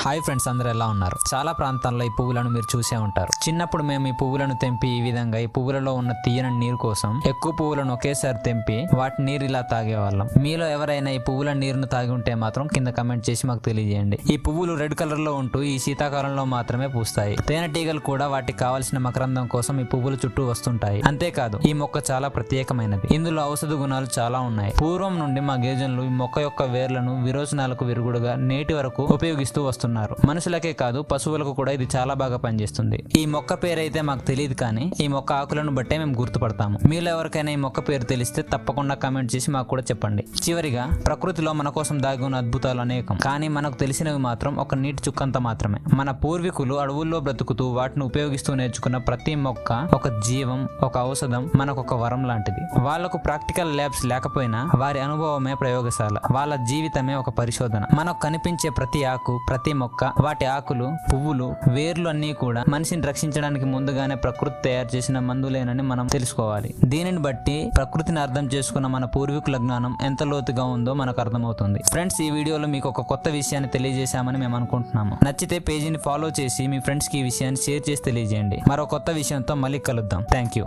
Hi friends, అందరూ ఎలా ఉన్నారు? చాలా ప్రాంతాల్లో ఈ పువ్వులను మీరు చూసే ఉంటారు. చిన్నప్పుడు మేము ఈ పువ్వులను తెంపి ఈ విధంగా ఈ పువ్వులలో ఉన్న తీయని నీరు కోసం ఎక్కువ పువ్వులను ఒకేసారి తెంపి వాటి నీరు ఇలా తాగేవాళ్ళం. మీలో ఎవరైనా ఈ పువ్వుల నీరును తాగి ఉంటే మాత్రం కింద కమెంట్ చేసి మాకు తెలియజేయండి. ఈ పువ్వులు రెడ్ కలర్ లో ఉంటూ ఈ శీతాకాలంలో మాత్రమే పూస్తాయి. తేనెటీగలు కూడా వాటికి కావలసిన మకరందం కోసం ఈ పువ్వుల చుట్టూ వస్తుంటాయి. అంతేకాదు, ఈ మొక్క చాలా ప్రత్యేకమైనది. ఇందులో ఔషధ గుణాలు చాలా ఉన్నాయి. పూర్వం నుండి మా గిరిజనులు ఈ మొక్క యొక్క వేర్లను విరోచనాలకు విరుగుడుగా నేటి వరకు ఉపయోగిస్తూ వస్తున్నారు. మనుషులకే కాదు, పశువులకు కూడా ఇది చాలా బాగా పనిచేస్తుంది. ఈ మొక్క పేరైతే మాకు తెలియదు, కానీ ఈ మొక్క ఆకులను బట్టే మేము గుర్తుపడతాము. మీలో ఎవరికైనా ఈ మొక్క పేరు తెలిస్తే తప్పకుండా కామెంట్ చేసి మాకు కూడా చెప్పండి. చివరిగా, ప్రకృతిలో మన కోసం దాగి ఉన్న అద్భుతాలు అనేకం, కానీ మనకు తెలిసినవి మాత్రం ఒక నీటి చుక్కంత మాత్రమే. మన పూర్వీకులు అడవుల్లో బ్రతుకుతూ వాటిని ఉపయోగిస్తూ నేర్చుకున్న ప్రతి మొక్క ఒక జీవం, ఒక ఔషధం, మనకు ఒక వరం లాంటిది. వాళ్లకు ప్రాక్టికల్ ల్యాబ్స్ లేకపోయినా వారి అనుభవమే ప్రయోగశాల, వాళ్ళ జీవితమే ఒక పరిశోధన. మనకు కనిపించే ప్రతి ఆకు, ప్రతి మొక్క, వాటి ఆకులు, పువ్వులు, వేర్లు అన్నీ కూడా మనిషిని రక్షించడానికి ముందుగానే ప్రకృతి తయారు చేసిన మందులేనని మనం తెలుసుకోవాలి. దీనిని బట్టి ప్రకృతిని అర్థం చేసుకున్న మన పూర్వీకుల జ్ఞానం ఎంత లోతుగా ఉందో మనకు అర్థమవుతుంది. ఫ్రెండ్స్, ఈ వీడియోలో మీకు ఒక కొత్త విషయాన్ని తెలియజేశామని మేము అనుకుంటున్నాము. నచ్చితే పేజీని ఫాలో చేసి మీ ఫ్రెండ్స్ కి ఈ విషయాన్ని షేర్ చేసి తెలియజేయండి. మరో కొత్త విషయంతో మళ్ళీ కలుద్దాం. Thank you.